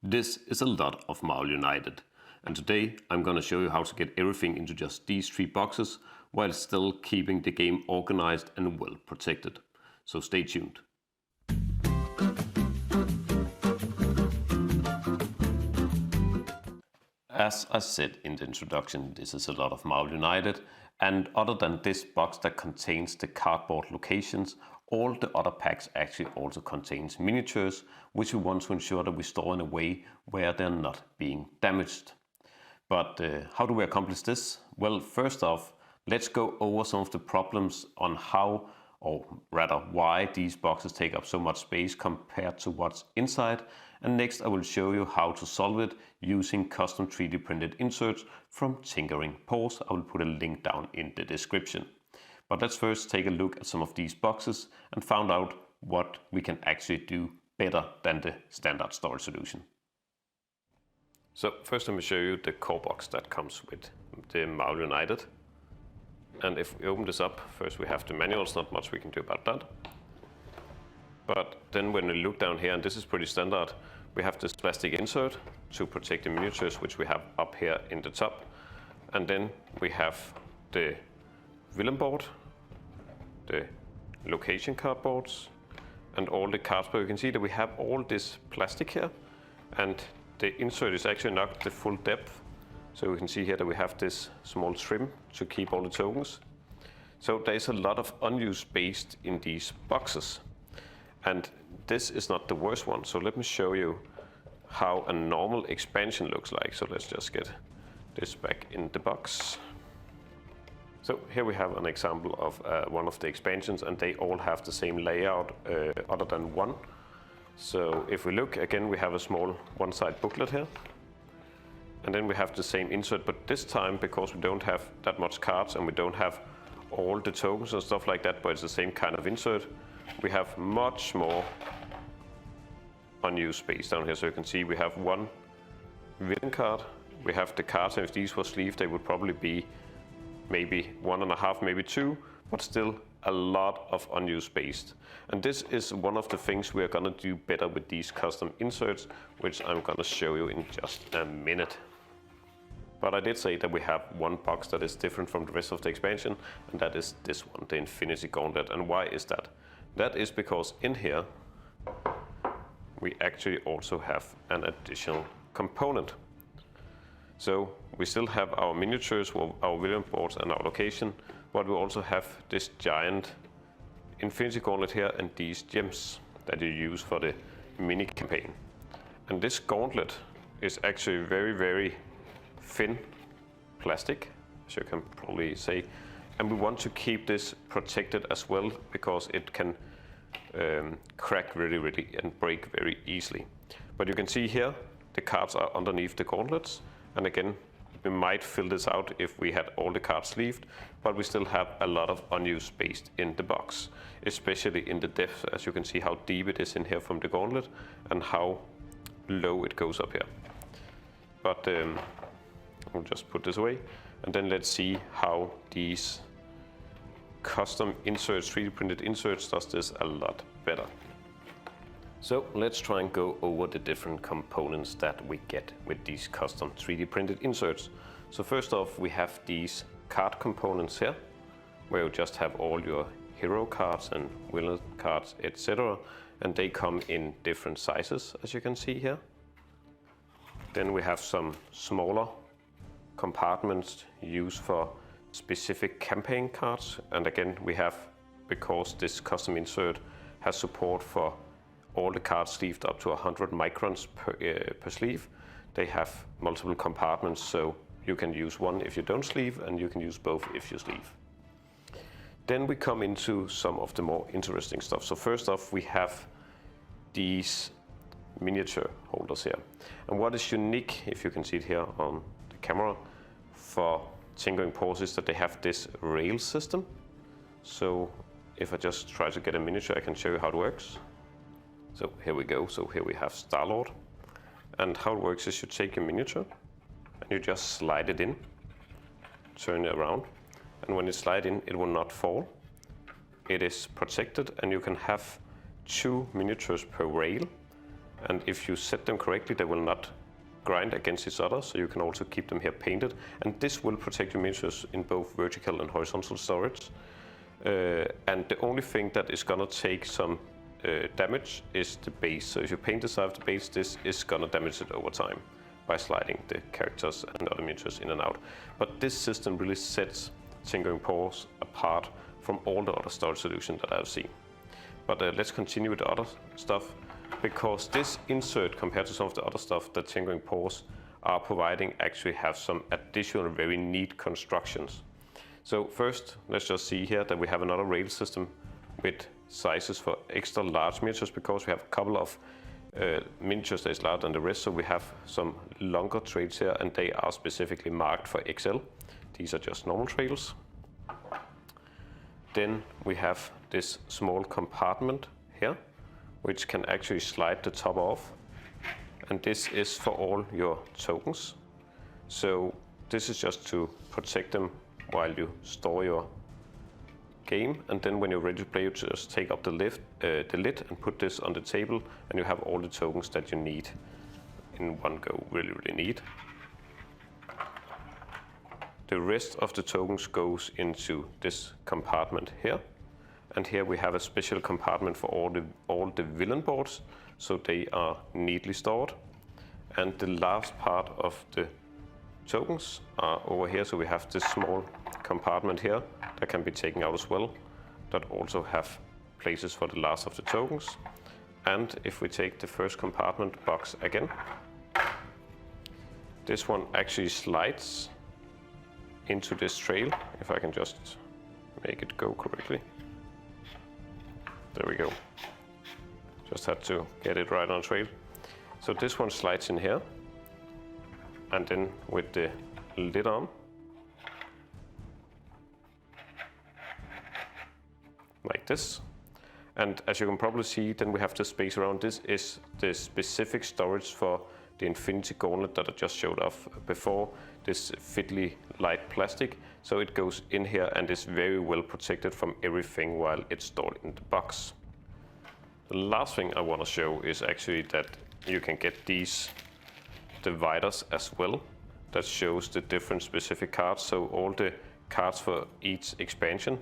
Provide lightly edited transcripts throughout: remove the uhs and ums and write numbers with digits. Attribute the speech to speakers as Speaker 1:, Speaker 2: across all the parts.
Speaker 1: This is a lot of Marvel United, and today I'm gonna show you how to get everything into just these 3 boxes while still keeping the game organized and well protected. So stay tuned. As I said in the introduction, this is a lot of Marvel United, and other than this box that contains the cardboard locations, all the other packs actually also contains miniatures, which we want to ensure that we store in a way where they're not being damaged. But how do we accomplish this? Well, first off, let's go over some of the problems on how, or rather why, these boxes take up so much space compared to what's inside. And next I will show you how to solve it using custom 3D printed inserts from Tinkering Paws. I will put a link down in the description. But let's first take a look at some of these boxes and find out what we can actually do better than the standard storage solution. So first let me show you the core box that comes with the Marvel United. And if we open this up, first we have the manuals, not much we can do about that. But then when we look down here, and this is pretty standard, we have this plastic insert to protect the miniatures, which we have up here in the top. And then we have the villain board, the location cardboards, and all the cards. But you can see that we have all this plastic here, and the insert is actually not the full depth. So we can see here that we have this small trim to keep all the tokens. So there's a lot of unused space in these boxes. And this is not the worst one. So let me show you how a normal expansion looks like. So let's just get this back in the box. So here we have an example of one of the expansions, and they all have the same layout other than one. So if we look again, we have a small one-side booklet here. And then we have the same insert, but this time, because we don't have that much cards and we don't have all the tokens and stuff like that, but it's the same kind of insert, we have much more unused space down here. So you can see we have one villain card, we have the cards, and if these were sleeved, they would probably be maybe 1.5, maybe 2, but still a lot of unused space. And this is one of the things we are gonna do better with these custom inserts, which I'm gonna show you in just a minute. But I did say that we have one box that is different from the rest of the expansion, and that is this one, the Infinity Gauntlet. And why is that? That is because in here we actually also have an additional component. So we still have our miniatures, our villain boards and our location, but we also have this giant Infinity Gauntlet here and these gems that you use for the mini campaign. And this gauntlet is actually very, very thin plastic, as you can probably say. And we want to keep this protected as well, because it can crack really and break very easily. But you can see here, the cards are underneath the gauntlets. And again, we might fill this out if we had all the cards sleeved, but we still have a lot of unused space in the box, especially in the depth, as you can see how deep it is in here from the gauntlet and how low it goes up here. But we'll just put this away, and then let's see how these custom inserts, 3D printed inserts, does this a lot better. So let's try and go over the different components that we get with these custom 3D printed inserts. So first off, we have these card components here, where you just have all your hero cards and villain cards, etc. And they come in different sizes, as you can see here. Then we have some smaller compartments used for specific campaign cards. And again, we have, because this custom insert has support for all the cards sleeved up to 100 microns per sleeve, they have multiple compartments, so you can use one if you don't sleeve, and you can use both if you sleeve. Then we come into some of the more interesting stuff. So first off, we have these miniature holders here. And what is unique, if you can see it here on the camera, for Tinkering Paws is that they have this rail system. So if I just try to get a miniature, I can show you how it works. So here we go. So here we have Star-Lord. And how it works is you take a miniature and you just slide it in, turn it around. And when you slide in, it will not fall. It is protected, and you can have 2 miniatures per rail. And if you set them correctly, they will not grind against each other, so you can also keep them here painted. And this will protect your miniatures in both vertical and horizontal storage. And the only thing that is gonna take some damage is the base. So if you paint the side of the base, this is gonna damage it over time by sliding the characters and other miniatures in and out. But this system really sets Tinkering Paws apart from all the other storage solutions that I've seen. But let's continue with the other stuff, because this insert, compared to some of the other stuff that Tinkering Paws are providing, actually have some additional very neat constructions. So first, let's just see here that we have another rail system with sizes for extra large miniatures, because we have a couple of miniatures that is larger than the rest. So we have some longer trails here, and they are specifically marked for XL. These are just normal trails. Then we have this small compartment here, which can actually slide the top off. And this is for all your tokens. So this is just to protect them while you store your game. And then when you're ready to play, you just take up the lid and put this on the table, and you have all the tokens that you need in one go. Really, really neat. The rest of the tokens goes into this compartment here. And here we have a special compartment for all the villain boards, so they are neatly stored. And the last part of the tokens are over here, so we have this small compartment here that can be taken out as well, that also have places for the last of the tokens. And if we take the first compartment box again, this one actually slides into this trail, if I can just make it go correctly. There we go. Just had to get it right on trail. So this one slides in here, and then with the lid on, like this. And as you can probably see, then we have the space around. This is the specific storage for the Infinity Gauntlet that I just showed off before, this fiddly light plastic. So it goes in here and is very well protected from everything while it's stored in the box. The last thing I want to show is actually that you can get these dividers as well, that shows the different specific cards. So all the cards for each expansion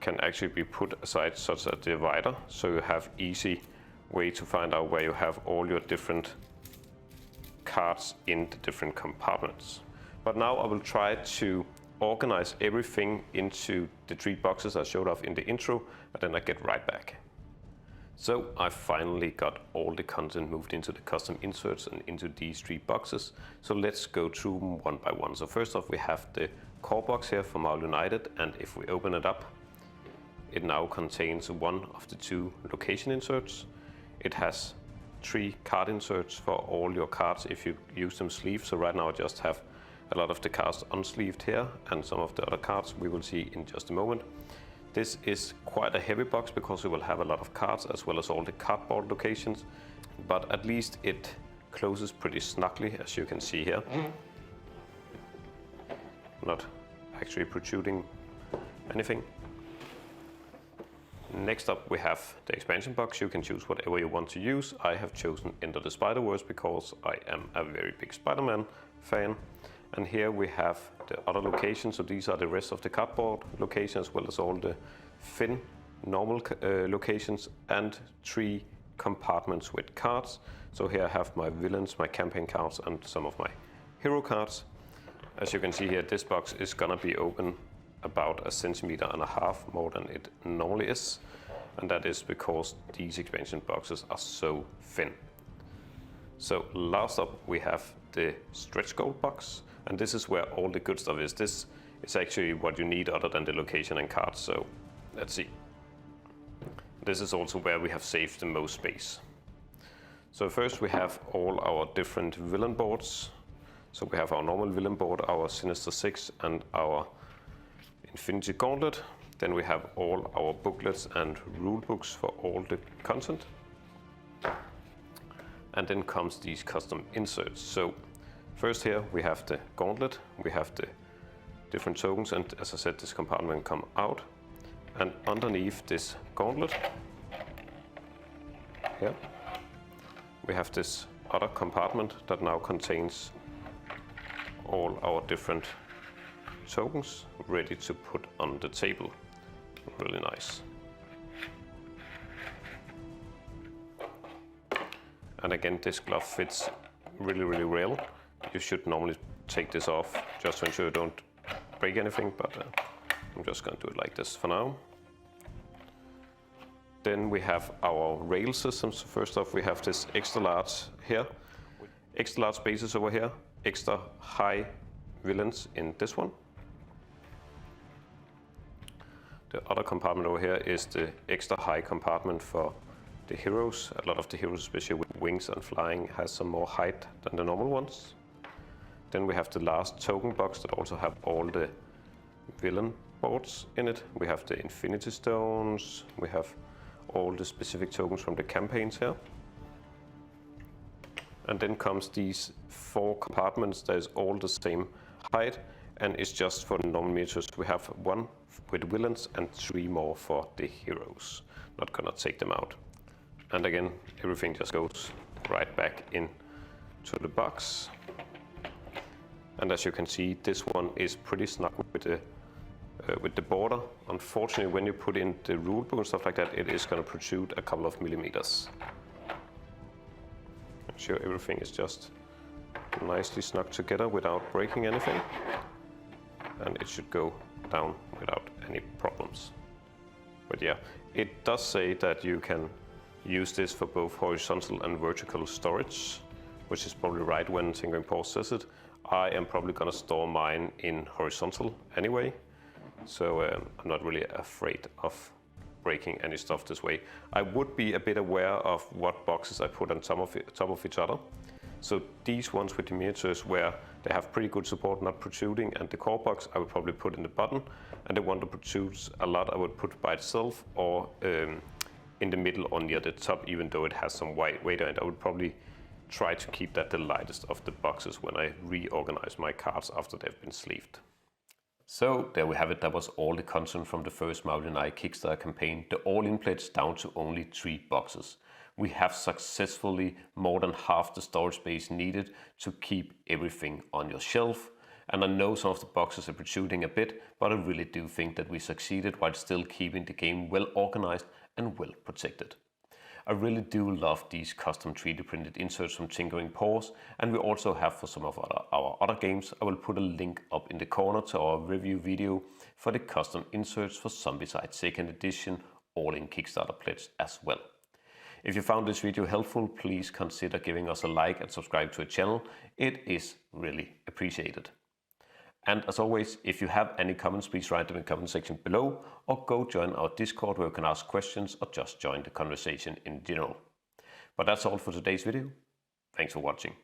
Speaker 1: can actually be put aside such a divider, so you have easy way to find out where you have all your different cards in the different compartments. But now I will try to organize everything into the 3 boxes I showed off in the intro, and then I get right back. So I finally got all the content moved into the custom inserts and into these 3 boxes. So let's go through them one by one. So first off, we have the core box here from Marvel United, and if we open it up, it now contains one of the 2 location inserts. It has 3 card inserts for all your cards if you use them sleeved. So right now I just have a lot of the cards unsleeved here, and some of the other cards we will see in just a moment. This is quite a heavy box because it will have a lot of cards as well as all the cardboard locations, but at least it closes pretty snugly, as you can see here. Not actually protruding anything. Next up we have the expansion box. You can choose whatever you want to use. I have chosen Enter the Spider-Verse because I am a very big Spider-Man fan. And here we have the other locations. So these are the rest of the cardboard locations, as well as all the thin normal locations, and 3 compartments with cards. So here I have my villains, my campaign cards, and some of my hero cards. As you can see here, this box is gonna be open about 1.5 centimeters more than it normally is, and that is because these expansion boxes are so thin. So last up we have the stretch goal box, and this is where all the good stuff is. This is actually what you need other than the location and cards. So let's see. This is also where we have saved the most space. So first we have all our different villain boards. So we have our normal villain board, our Sinister Six, and our Infinity Gauntlet. Then we have all our booklets and rule books for all the content. And then comes these custom inserts. So first here we have the gauntlet, we have the different tokens, and as I said, this compartment come out. And underneath this gauntlet here, we have this other compartment that now contains all our different tokens ready to put on the table. Really nice. And again, this glove fits really well. You should normally take this off just to ensure you don't break anything, but I'm just going to do it like this for now. Then we have our rail systems. First off, we have this extra large here, extra large bases over here, extra high villains in this one. The other compartment over here is the extra high compartment for the heroes. A lot of the heroes, especially with wings and flying, has some more height than the normal ones. Then we have the last token box that also have all the villain boards in it. We have the Infinity Stones, we have all the specific tokens from the campaigns here. And then comes these 4 compartments that is all the same height, and it's just for normal miniatures. We have 1 with villains and 3 more for the heroes. Not gonna take them out. And again, everything just goes right back in to the box. And as you can see, this one is pretty snug with the border. Unfortunately, when you put in the rulebook and stuff like that, it is going to protrude a couple of millimeters. Make sure everything is just nicely snug together without breaking anything. And it should go down without any problems. But yeah, it does say that you can use this for both horizontal and vertical storage, which is probably right when Tinkering Paws says it. I am probably going to store mine in horizontal anyway, so I'm not really afraid of breaking any stuff this way. I would be a bit aware of what boxes I put on top of each other. So these ones with the miniatures where they have pretty good support, not protruding, and the core box I would probably put in the bottom, and the one that protrudes a lot I would put by itself or in the middle or near the top, even though it has some weight on it. I would probably try to keep that the lightest of the boxes when I reorganize my cards after they've been sleeved. So there we have it. That was all the content from the first All-In Kickstarter campaign, the All-In pledge down to only 3 boxes. We have successfully more than half the storage space needed to keep everything on your shelf. And I know some of the boxes are protruding a bit, but I really do think that we succeeded while still keeping the game well organized and well protected. I really do love these custom 3D printed inserts from Tinkering Paws, and we also have for some of our other games. I will put a link up in the corner to our review video for the custom inserts for Zombicide 2nd edition All-In Kickstarter pledge as well. If you found this video helpful, please consider giving us a like and subscribe to the channel. It is really appreciated. And as always, if you have any comments, please write them in the comment section below, or go join our Discord where you can ask questions or just join the conversation in general. But that's all for today's video. Thanks for watching.